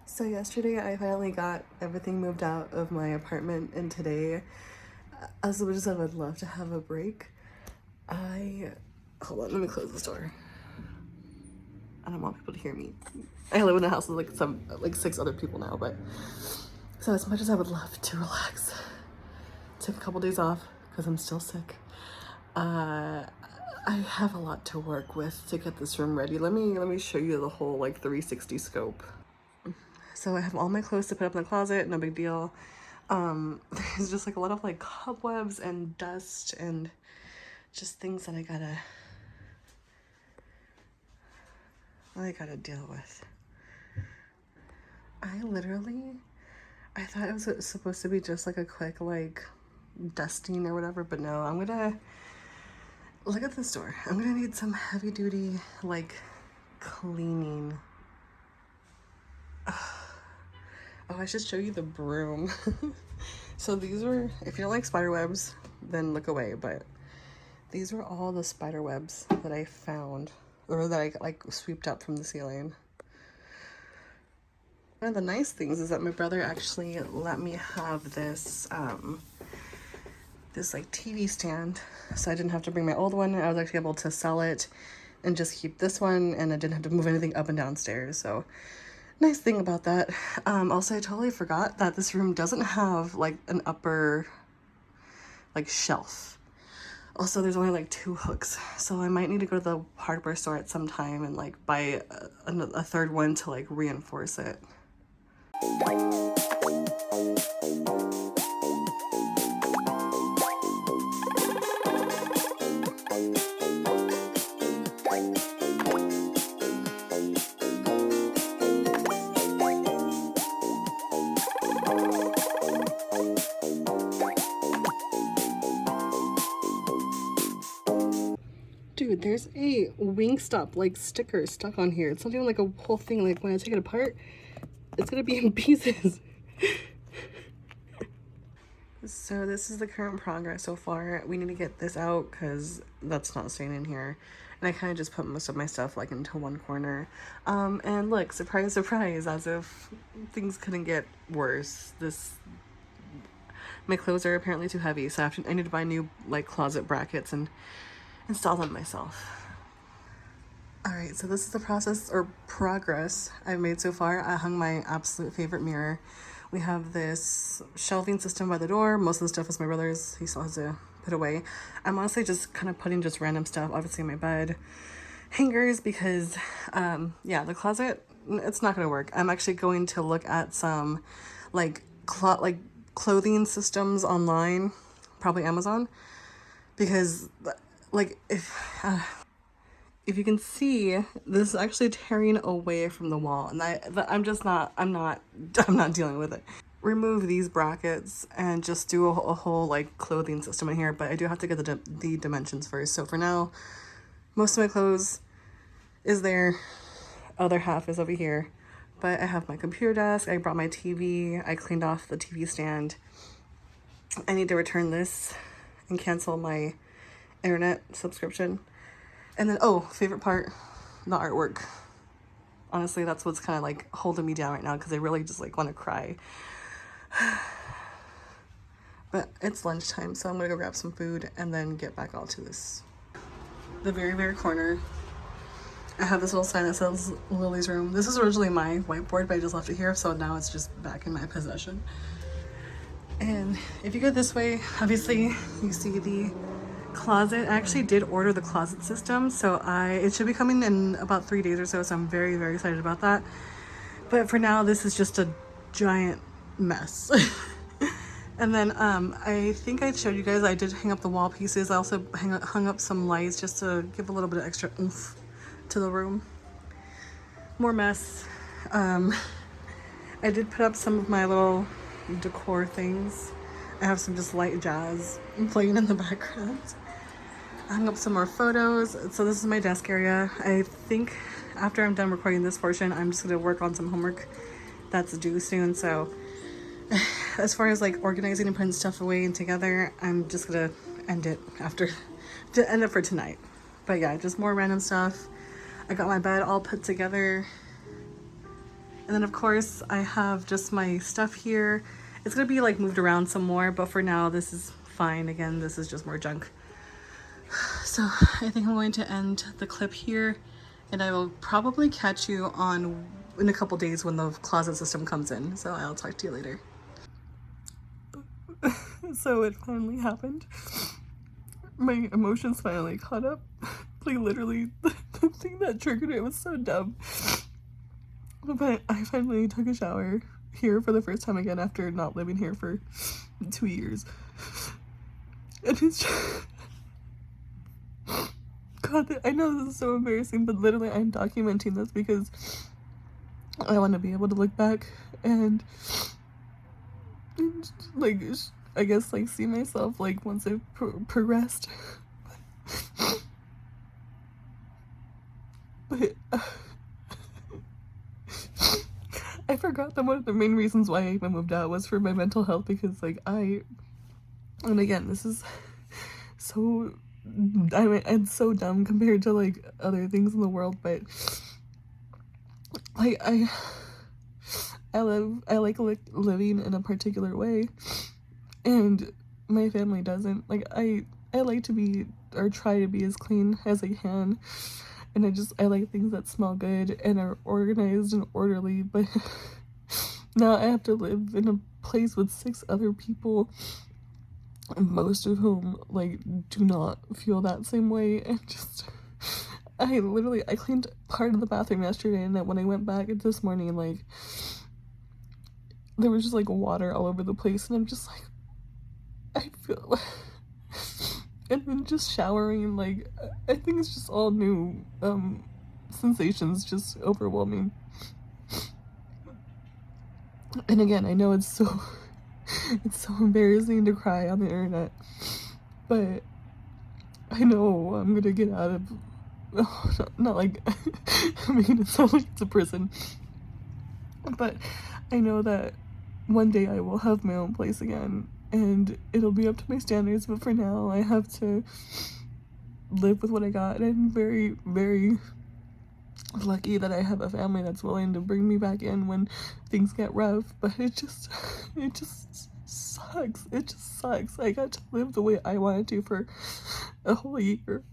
So yesterday I finally got everything moved out of my apartment, and today, as much as I would love to have a break, hold on, let me close this door. I don't want people to hear me. I live in a house with like 6 other people now, but so as much as I would love to relax, take a couple days off because I'm still sick, I have a lot to work with to get this room ready. Let me show you the whole like 360 scope. So I have all my clothes to put up in the closet, no big deal. There's just like a lot of like cobwebs and dust and just things that I gotta deal with. I thought it was supposed to be just like a quick like dusting or whatever, but no, I'm gonna look at this door. I'm gonna need some heavy duty like cleaning. Oh, I should show you the broom. So these were, if you don't like spider webs, then look away, but these were all the spider webs that I found, or that I like sweeped up from the ceiling. One of the nice things is that my brother actually let me have this this like TV stand, so I didn't have to bring my old one. I was actually able to sell it and just keep this one, and I didn't have to move anything up and downstairs. So nice thing about that. Also, I totally forgot that this room doesn't have like an upper like shelf. Also, there's only like 2 hooks, so I might need to go to the hardware store at some time and like buy a third one to like reinforce it. Dude, there's a Wingstop like sticker stuck on here. It's not even like a whole thing. Like when I take it apart, it's gonna be in pieces. So this is the current progress so far. We need to get this out because that's not staying in here. And I kind of just put most of my stuff like into one corner. And look, surprise, surprise, as if things couldn't get worse. My clothes are apparently too heavy, so I need to buy new like closet brackets and install them myself. All right, so this is the process or progress I've made so far. I hung my absolute favorite mirror. We have this shelving system by the door. Most of the stuff is my brother's. He still has to put away. I'm honestly just kind of putting just random stuff, obviously my bed, hangers, because yeah, the closet, it's not gonna work. I'm actually going to look at some like clothing systems online, probably Amazon, because like if you can see, this is actually tearing away from the wall, and I'm not dealing with it. Remove these brackets and just do a whole like clothing system in here, but I do have to get the dimensions first. So for now, most of my clothes is there, other half is over here, but I have my computer desk, I brought my TV, I cleaned off the TV stand. I need to return this and cancel my internet subscription. And then, oh, favorite part, the artwork. Honestly, that's what's kind of like holding me down right now because I really just like want to cry. But it's lunchtime, so I'm gonna go grab some food and then get back all to this. The very, very corner, I have this little sign that says Lily's room. This is originally my whiteboard, but I just left it here, so now it's just back in my possession. And if you go this way, obviously you see the closet. I actually did order the closet system, so it should be coming in about 3 days or so, so I'm very, very excited about that. But for now, this is just a giant mess. And then I think I showed you guys, I did hang up the wall pieces. I also hung up some lights just to give a little bit of extra oomph to the room. More mess. I did put up some of my little decor things. I have some just light jazz playing in the background. I hung up some more photos. So this is my desk area. I think after I'm done recording this portion, I'm just gonna work on some homework that's due soon. So as far as like organizing and putting stuff away and together, I'm just gonna end it for tonight. But yeah, just more random stuff. I got my bed all put together. And then of course I have just my stuff here. It's gonna be like moved around some more, but for now this is fine. Again, this is just more junk. So I think I'm going to end the clip here, and I will probably catch you on in a couple days when the closet system comes in. So I'll talk to you later. So it finally happened. My emotions finally caught up. Like literally the thing that triggered it was so dumb. But I finally took a shower here for the first time again after not living here for 2 years. And it's just... God, I know this is so embarrassing, but literally I'm documenting this because I want to be able to look back and like, I guess, like, see myself, like, once I've progressed. But I forgot that one of the main reasons why I even moved out was for my mental health, because, like, and again, this is so, I mean, it's so dumb compared to, like, other things in the world, but, like, I like living in a particular way, and my family doesn't. Like, I like to be, or try to be, as clean as I can, and I like things that smell good and are organized and orderly, but now I have to live in a place with 6 other people, most of whom, like, do not feel that same way, and just... I cleaned part of the bathroom yesterday, and then when I went back this morning, like, there was just, like, water all over the place, and I'm just like, I feel... And then just showering, like, I think it's just all new sensations, just overwhelming. And again, I know it's so embarrassing to cry on the internet, but I know I'm gonna get out of... not like making it sound like it's a prison, but I know that one day I will have my own place again, and it'll be up to my standards, but for now I have to live with what I got, and I'm very, very lucky that I have a family that's willing to bring me back in when things get rough, but it just sucks. It just sucks. I got to live the way I wanted to for a whole year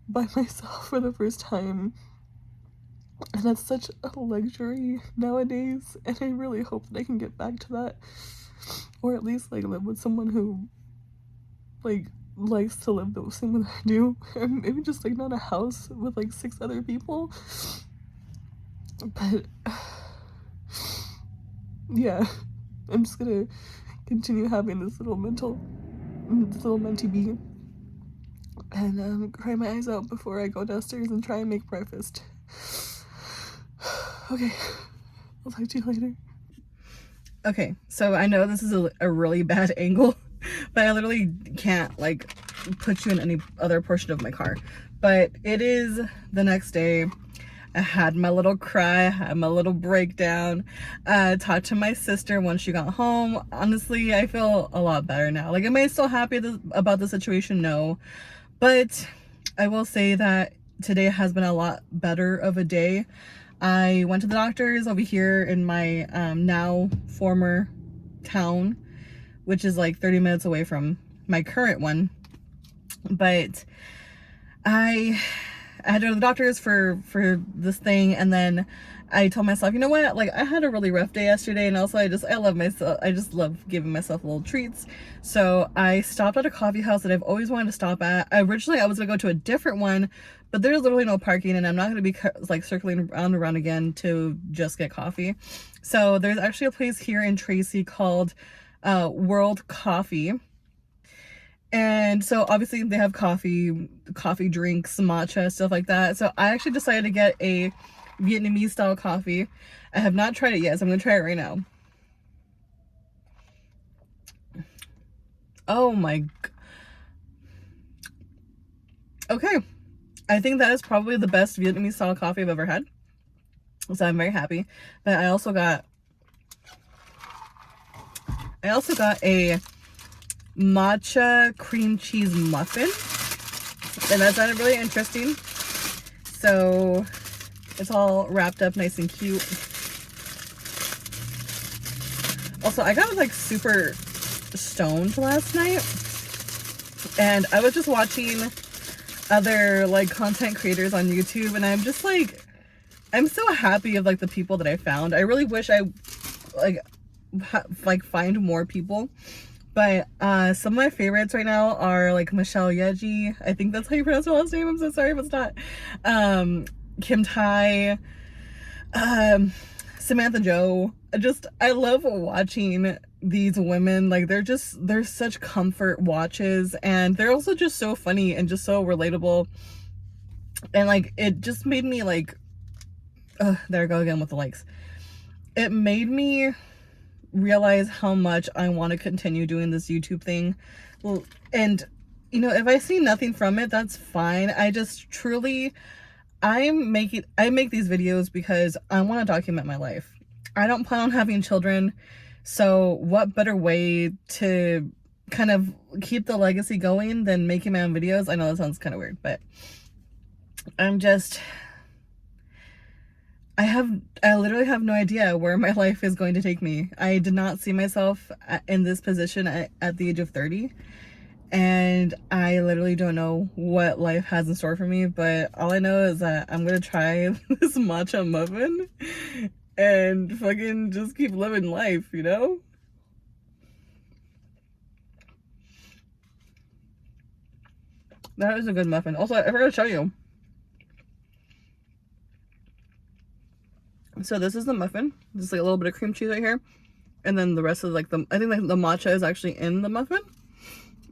by myself for the first time, and that's such a luxury nowadays, and I really hope that I can get back to that, or at least, like, live with someone who, like, likes to live the same way I do, and maybe just, like, not a house with, like, 6 other people, but yeah, I'm just gonna continue having this little mentee bee, and cry my eyes out before I go downstairs and try and make breakfast. Okay, I'll talk to you later. Okay, so I know this is a really bad angle, but I literally can't, like, put you in any other portion of my car. But it is the next day. I had my little cry, I had my little breakdown, talked to my sister when she got home. Honestly, I feel a lot better now. Like, am I still happy about the situation? No. But I will say that today has been a lot better of a day. I went to the doctors over here in my now former town, which is like 30 minutes away from my current one. But I had to go to the doctors for this thing, and then I told myself, you know what, like, I had a really rough day yesterday, and also I love myself. I just love giving myself little treats. So I stopped at a coffee house that I've always wanted to stop at. Originally I was gonna go to a different one, but there's literally no parking, and I'm not gonna be like circling around again to just get coffee. So there's actually a place here in Tracy called World Coffee. And so obviously they have coffee drinks, matcha, stuff like that. So I actually decided to get a Vietnamese style coffee. I have not tried it yet, so I'm gonna try it right now. Oh my... Okay. I think that is probably the best Vietnamese style coffee I've ever had. So I'm very happy. But I also got a matcha cream cheese muffin, and that sounded really interesting. So it's all wrapped up nice and cute. Also, I got like super stoned last night, and I was just watching other like content creators on YouTube, and I'm just like, I'm so happy of like the people that I found. I really wish I like find more people, but some of my favorites right now are like Michelle Yeji. I think that's how you pronounce her last name. I'm so sorry if it's not. Kim Tai, Samantha Joe. I love watching these women. Like they're such comfort watches, and they're also just so funny and just so relatable, and like it just made me like, there I go again with the likes. It made me realize how much I want to continue doing this YouTube thing. Well, and you know, if I see nothing from it, that's fine. I just truly, I make these videos because I want to document my life. I don't plan on having children, so what better way to kind of keep the legacy going than making my own videos? I know that sounds kind of weird, but I'm just, I literally have no idea where my life is going to take me. I did not see myself in this position at the age of 30. And I literally don't know what life has in store for me, but all I know is that I'm gonna try this matcha muffin and fucking just keep living life, you know? That is a good muffin. Also, I forgot to show you. So this is the muffin. Just like a little bit of cream cheese right here. And then the rest is like I think like the matcha is actually in the muffin,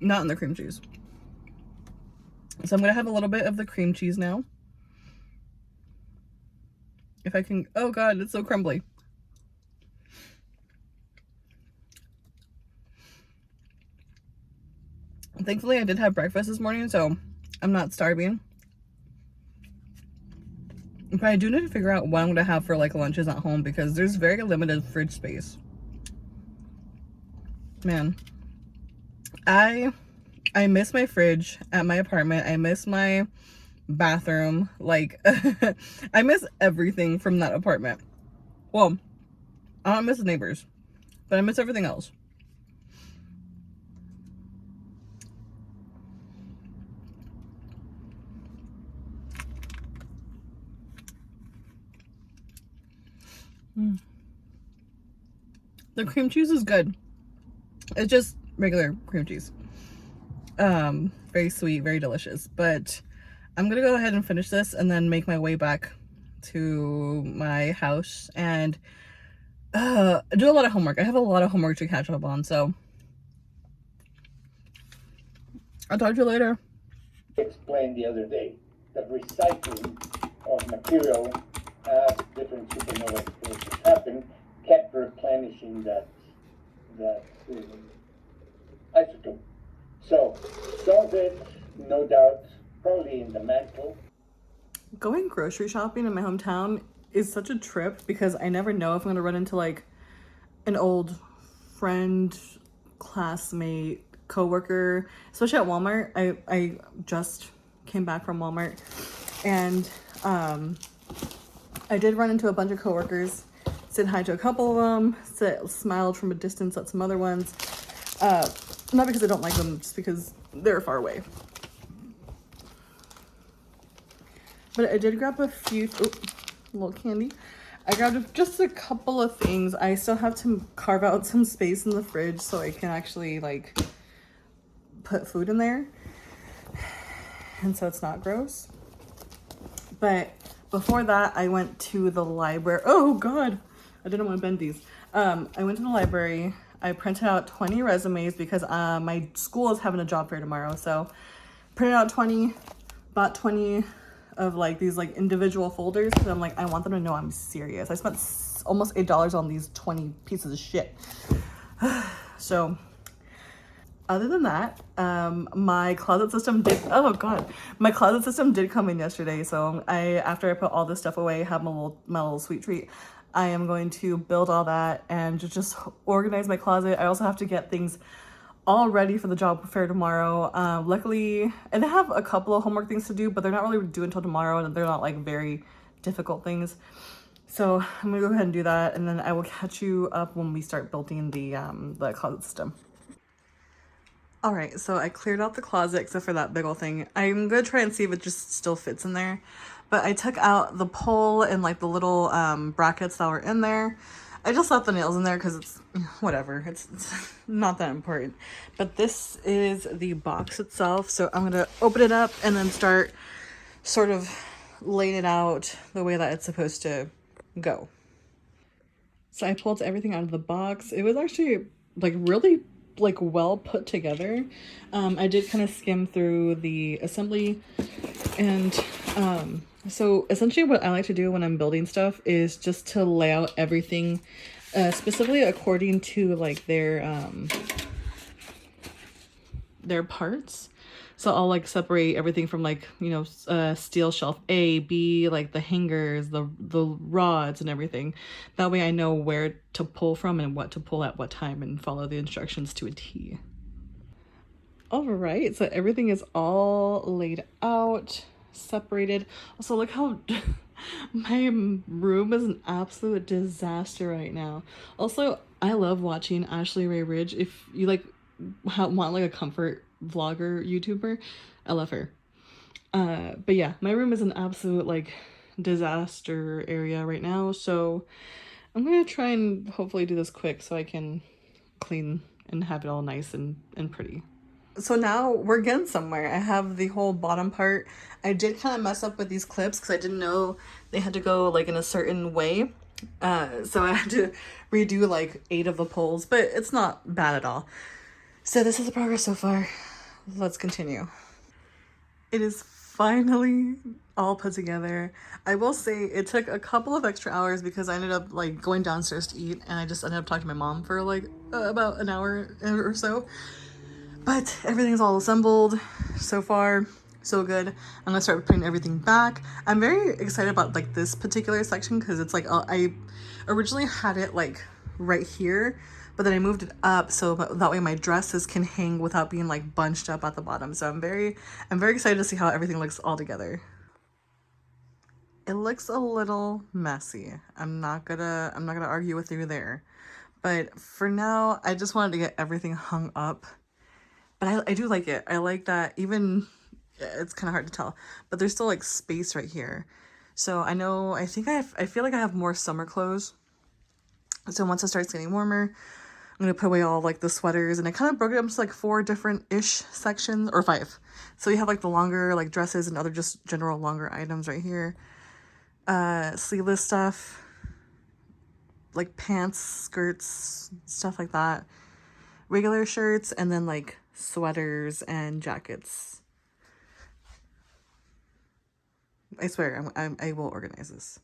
not in the cream cheese. So I'm gonna have a little bit of the cream cheese now. If I can, oh God, it's so crumbly. Thankfully I did have breakfast this morning, so I'm not starving. But I do need to figure out what I'm gonna have for like lunches at home because there's very limited fridge space. Man, I miss my fridge at my apartment. I miss my bathroom. Like, I miss everything from that apartment. Well, I don't miss the neighbors, but I miss everything else. The cream cheese is good. It's just regular cream cheese. Very sweet, very delicious. But I'm gonna go ahead and finish this and then make my way back to my house and do a lot of homework. I have a lot of homework to catch up on, so I'll talk to you later. Explained the other day that recycling of material as different supernova explosions happen kept replenishing that isotope. So some of it, no doubt, probably in the mantle. Going grocery shopping in my hometown is such a trip because I never know if I'm gonna run into like an old friend, classmate, coworker, especially at Walmart. I just came back from Walmart, and I did run into a bunch of coworkers, said hi to a couple of them, smiled from a distance at some other ones. Not because I don't like them, just because they're far away. But I did grab a few, a little candy. I grabbed just a couple of things. I still have to carve out some space in the fridge so I can actually like put food in there. And so it's not gross. But before that, I went to the library. Oh God, I didn't want to bend these. I went to the library. I printed out 20 resumes because my school is having a job fair tomorrow. So printed out 20, bought 20 of like these like individual folders because I'm like, I want them to know I'm serious. I spent almost $8 on these 20 pieces of shit. So other than that, my closet system did, oh God, my closet system did come in yesterday. So after I put all this stuff away, have my little sweet treat, I am going to build all that and just organize my closet. I also have to get things all ready for the job fair tomorrow. Luckily, and I have a couple of homework things to do, but they're not really due until tomorrow, and they're not like very difficult things. So I'm gonna go ahead and do that, and then I will catch you up when we start building the closet system. All right, so I cleared out the closet except for that big old thing. I'm gonna try and see if it just still fits in there. But I took out the pole and like the little brackets that were in there. I just left the nails in there because it's whatever. It's not that important. But this is the box itself. So I'm gonna open it up and then start sort of laying it out the way that it's supposed to go. So I pulled everything out of the box. It was actually like really like well put together. I did kind of skim through the assembly, and so essentially what I like to do when I'm building stuff is just to lay out everything specifically according to like their parts. So I'll like separate everything from like, you know, steel shelf A, B, like the hangers, the rods and everything. That way I know where to pull from and what to pull at what time and follow the instructions to a T. All right, so everything is all laid out, separated. Also, look how my room is an absolute disaster right now. Also, I love watching Ashley Ray Ridge. If you like want like a comfort vlogger YouTuber, I love her. But yeah, my room is an absolute like disaster area right now, so I'm gonna try and hopefully do this quick so I can clean and have it all nice and pretty. So now we're getting somewhere. I have the whole bottom part. I did kind of mess up with these clips because I didn't know they had to go like in a certain way. So I had to redo like 8 of the poles, but it's not bad at all. So this is the progress so far. Let's continue. It is finally all put together. I will say it took a couple of extra hours because I ended up like going downstairs to eat, and I just ended up talking to my mom for like about an hour or so. But everything's all assembled so far, so good. I'm gonna start putting everything back. I'm very excited about like this particular section because it's like I originally had it like right here, but then I moved it up so that way my dresses can hang without being like bunched up at the bottom. So I'm very excited to see how everything looks all together. It looks a little messy. I'm not gonna argue with you there. But for now, I just wanted to get everything hung up. But I do like it. I like that even, it's kind of hard to tell, but there's still like space right here. So I feel like I have more summer clothes. So once it starts getting warmer, I'm going to put away all like the sweaters, and I kind of broke it up into like 4 different-ish sections, or 5. So you have like the longer like dresses and other just general longer items right here. Sleeveless stuff, like pants, skirts, stuff like that. Regular shirts, and then like sweaters and jackets. I swear I will organize this.